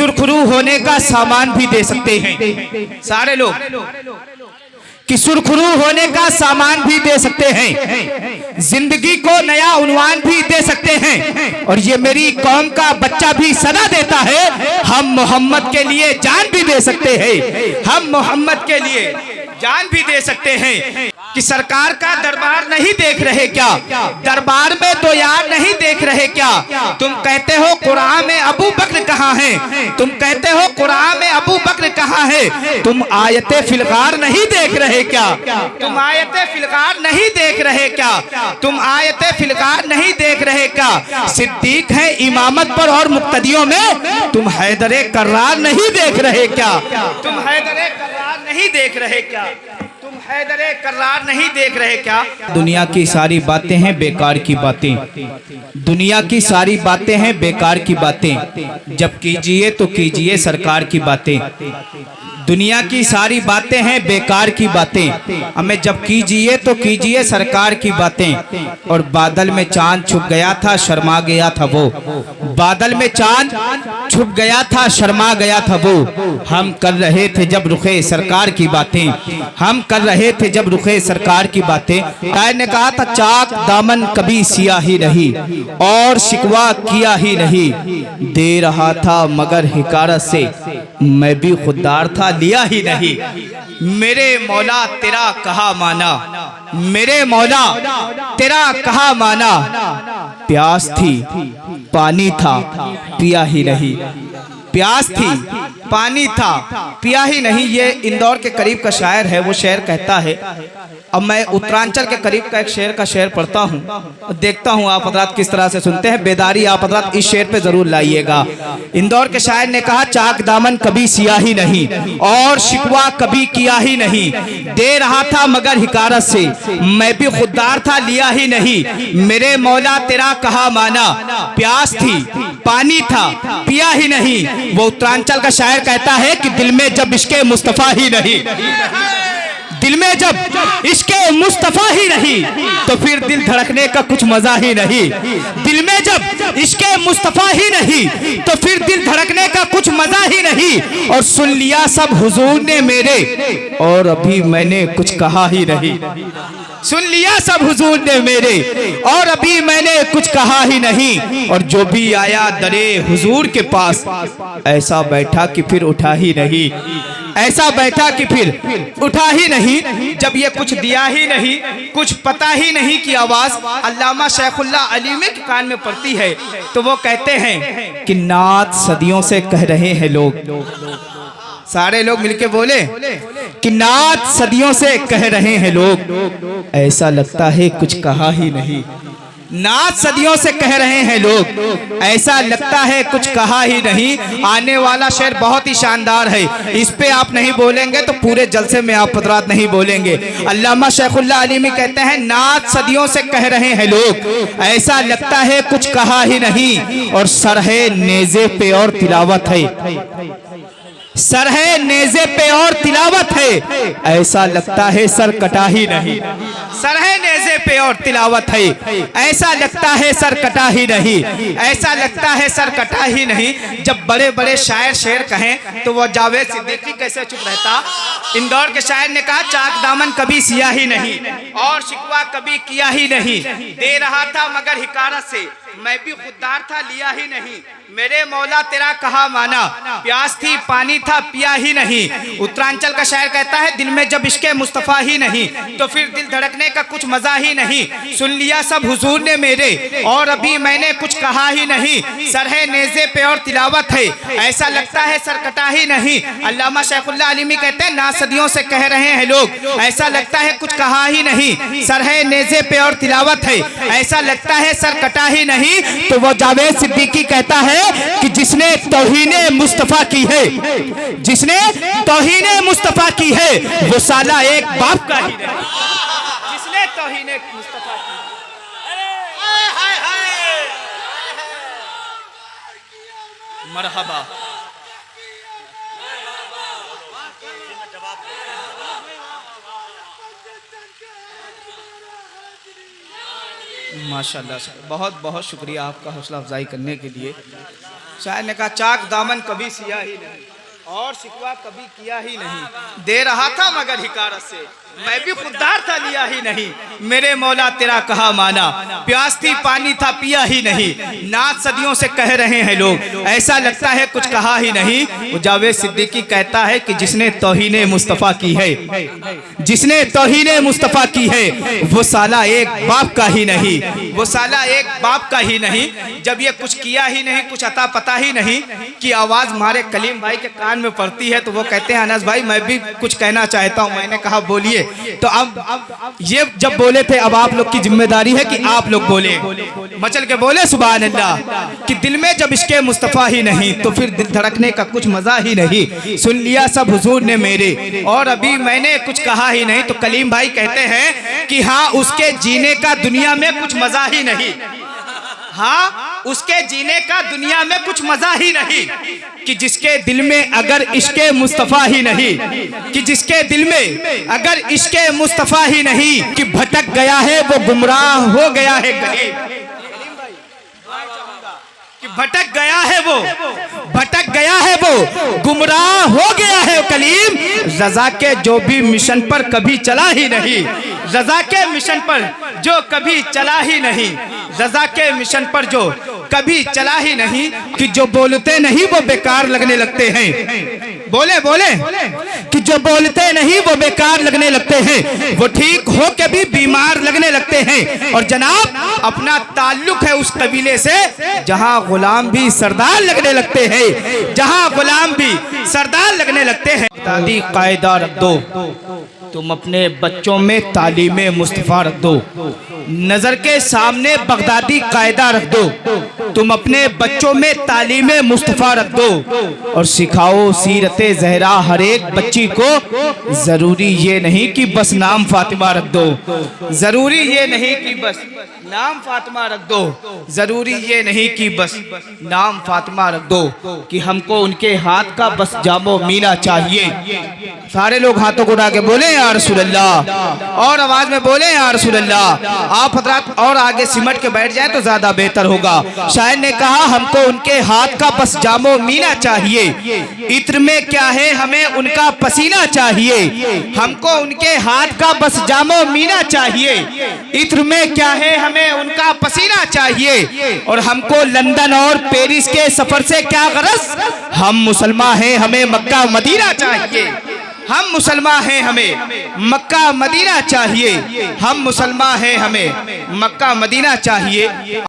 सुरखरू होने का सामान भी दे सकते हैं। सारे लोग कि सुरखरू होने का सामान भी दे सकते हैं, जिंदगी को नया उन्वान भी दे सकते हैं। और ये मेरी कौम का बच्चा भी सदा देता है, हम मोहम्मद के लिए जान भी दे सकते हैं, हम मोहम्मद के लिए जान भी दे सकते हैं। कि सरकार का दरबार नहीं देख रहे क्या? दरबार में तो यार नहीं देख रहे क्या? तुम कहते हो कुरान में अबू बकर कहाँ है? तुम कहते हो कुरान में अबू बकर कहाँ है? तुम आयते फिलगार नहीं देख रहे क्या? तुम आयते फिलगार नहीं देख रहे क्या? तुम आयते फिलगार नहीं देख रहे क्या? सिद्दीक है इमामत पर और मुक्तदियों में, तुम हैदरे कर्रार नहीं देख रहे क्या? तुम हैदरे कर्रार नहीं देख रहे क्या? तुम हैदरे कर्रार नहीं देख रहे क्या? दुनिया की सारी बातें हैं बेकार की बातें, दुनिया की सारी बातें हैं बेकार की बातें, जब कीजिए तो कीजिए सरकार की बातें। दुनिया की सारी बातें हैं बेकार की बातें, हमें जब कीजिए तो कीजिए सरकार की बातें। और बादल में चांद छुप गया था, शर्मा गया था वो। बादल में चांद छुप गया था, शर्मा गया था वो। हम कर रहे थे जब रुखे सरकार की बातें, हम कर रहे थे जब रुखे सरकार की बातें। शायर ने कहा था चाक दामन कभी सिया ही रही और शिकवा किया ही नहीं, दे रहा था मगर हिकारत से मैं भी खुददार था लिया ही नहीं। मेरे मौला तेरा कहा माना, मेरे मौला तेरा कहा माना, प्यास थी पानी था पिया ही नहीं, प्यास थी पानी था पिया ही नहीं। ये इंदौर के करीब का शायर है, वो शेर कहता है। अब मैं उत्तरांचल के करीब का एक शेर का शेर पढ़ता हूँ, देखता हूँ आप हजरात किस तरह से सुनते हैं। बेदारी आप हजरात इस शेर पे जरूर लाइएगा। इंदौर के शायर ने कहा चाक दामन कभी सिया ही नहीं और शिकवा कभी किया ही नहीं, दे रहा था मगर हिकारत से मैं भी खुददार था लिया ही नहीं। मेरे मौला तेरा कहा माना, प्यास थी पानी था पिया ही नहीं। वो उत्तरांचल का शायर कहता है कि दिल में जब इश्क़े मुस्तफा ही नहीं, दिल में जब इश्क़े मुस्तफा ही नहीं तो फिर दिल धड़कने का कुछ मजा ही नहीं। दिल में जब इश्क़े मुस्तफा ही नहीं तो फिर दिल धड़कने का कुछ मजा ही नहीं। और सुन लिया सब हुजूर ने मेरे और अभी मैंने कुछ कहा ही नहीं, सुन लिया सब हुजूर ने मेरे और अभी मैंने कुछ कहा ही नहीं। और जो भी आया दरे हुजूर के पास ऐसा बैठा कि फिर उठा ही नहीं, ऐसा बैठा कि फिर उठा ही नहीं। जब ये कुछ दिया ही नहीं, कुछ पता ही नहीं की आवाज अल्लामा शेखुल्लाह अलीमी के कान में पड़ती है तो वो कहते हैं कि नात सदियों से कह रहे हैं लोग, सारे लोग मिलके बोले कि नात सदियों से कह रहे हैं लोग, ऐसा लगता है कुछ कहा ही नहीं। नात सदियों से कह रहे हैं लोग, ऐसा लगता है कुछ कहा ही नहीं। आने वाला शेर बहुत ही शानदार है, इस पे आप नहीं बोलेंगे तो पूरे जलसे में आप हज़रात नहीं बोलेंगे। अल्लामा शेखुल्लाह अलीमी कहते हैं नात सदियों से कह रहे हैं लोग, ऐसा लगता है कुछ कहा ही नहीं। और सर है नेज़े पे और तिलावत है, सर है नेज़े पे और तिलावत है, ऐसा लगता है सर कटा ही नहीं। सर है नेज़े पे और तिलावत है, ऐसा लगता है सर कटा ही नहीं, ऐसा लगता है सर कटा ही नहीं। जब बड़े बड़े शायर शेर कहें तो वो जावेद सिद्दीकी कैसे चुप रहता। इंदौर के शायर ने कहा चाक दामन कभी सिया ही नहीं और शिकवा कभी किया ही नहीं, दे रहा था मगर हिकारत से मैं भी खुददार था लिया ही नहीं। मेरे मौला तेरा कहा माना, प्यास थी पानी था पिया ही नहीं। उत्तरांचल का शायर कहता है दिल में जब इश्क़े मुस्तफ़ा ही नहीं तो फिर दिल धड़कने का कुछ मजा ही नहीं। सुन लिया सब हुजूर ने मेरे और अभी मैंने कुछ कहा ही नहीं। सर है नेज़े पे और तिलावत है, ऐसा लगता है सर कटा ही नहीं। अल्लामा शेखुल्लाह अलीमी कहते हैं ना सदियों से कह रहे हैं लोग, ऐसा लगता है कुछ कहा ही नहीं। सर है नेज़े पे और तिलावत है, ऐसा लगता है सर कटा ही नहीं। तो वो जावेद सिद्दीकी कहता है कि जिसने तौहीने मुस्तफा की है, जिसने तौहीने मुस्तफा की है वो साला एक बाप का ही नहीं। जिसने तौहीने मुस्तफा की, मरहबा माशाल्लाह, बहुत बहुत शुक्रिया आपका हौसला अफजाई करने के लिए। शायर ने कहा चाक दामन कभी सिया ही नहीं और शिकवा कभी किया ही नहीं, दे रहा था मगर हिकारत से, मैं भी खुददार था लिया ही नहीं, मेरे मौला तेरा कहा माना, प्यास थी पानी था पिया ही नहीं, नात सदियों से कह रहे हैं लोग, ऐसा लगता है कुछ कहा ही नहीं। वो जावेद सिद्दीकी कहता है कि जिसने तौहीने मुस्तफ़ा की है, जिसने तौहीने मुस्तफ़ा की है, वो साला एक बाप का ही नहीं, वो साला एक बाप का ही नहीं। जब ये कुछ किया ही नहीं, कुछ अता पता ही नहीं कि आवाज़ हमारे कलीम भाई के कान में पड़ती है, तो वो कहते हैं अनस भाई मैं भी कुछ कहना चाहता हूँ। मैंने कहा बोलिए। तो अब ये जब बोले थे, अब आप लोग की जिम्मेदारी है कि आप लोग बोले, मचल के बोले सुभान अल्लाह, कि दिल में जब इश्क़े मुस्तफ़ा ही नहीं तो फिर दिल धड़कने का कुछ मजा ही नहीं, सुन लिया सब हुजूर ने मेरे और अभी मैंने कुछ कहा ही नहीं। तो कलीम भाई कहते हैं कि हाँ उसके जीने का दुनिया में कुछ मजा ही नहीं, हाँ उसके जीने का दुनिया में कुछ मजा ही नहीं, कि जिसके दिल में अगर इश्क़े मुस्तफ़ा ही नहीं, कि जिसके दिल में अगर इश्क़े मुस्तफ़ा ही नहीं, कि भटक गया है वो गुमराह हो गया है कलीम, कि भटक गया है वो, भटक गया है वो, गुमराह हो गया है कलीम। रज़ा के जो भी मिशन पर कभी चला ही नहीं, रज़ा के मिशन पर जो कभी चला ही नहीं, रज़ा के मिशन पर जो कभी चला ही नहीं, कि जो बोलते नहीं वो बेकार लगने लगते हैं, बोले बोले कि जो बोलते नहीं वो बेकार लगने लगते हैं, वो ठीक हो के भी बीमार लगने लगते हैं। और जनाब अपना ताल्लुक है उस कबीले से जहां गुलाम भी सरदार लगने लगते हैं, जहां गुलाम भी सरदार लगने लगते हैं। दादी कायदा रख दो, तुम अपने बच्चों में तालीम मुस्तफ़ा रख दो, नजर के सामने बगदादी कायदा रख दो, तुम अपने बच्चों में तालीम मुस्तफ़ा रख दो और सिखाओ सीरत ज़हरा हर एक बच्ची को। जरूरी ये नहीं कि बस नाम फातिमा रख दो, जरूरी ये नहीं कि बस नाम फातिमा रख दो, जरूरी ये नहीं कि बस नाम फातिमा रख दो, कि हमको उनके हाथ का बस जामो मीना चाहिए। सारे लोग हाथों को उठा के बोले या रसूल अल्लाह, और आवाज में बोले या रसूल अल्लाह। आप हजरात और आगे सिमट के बैठ जाए तो ज्यादा बेहतर होगा। शायर ने कहा हमको उनके हाथ का बस जामो मीना चाहिए, इत्र में क्या है हमें उनका पसीना चाहिए, हमको उनके हाथ का बस जामो मीना चाहिए, इत्र में क्या है हमें उनका पसीना चाहिए। और हमको लंदन और पेरिस के सफर से क्या गरज, हम मुसलमान हैं हमें मक्का मदीना चाहिए, हम मुसलमान हैं हमें मक्का मदीना चाहिए, हम मुसलमान हैं हमें मक्का मदीना चाहिए।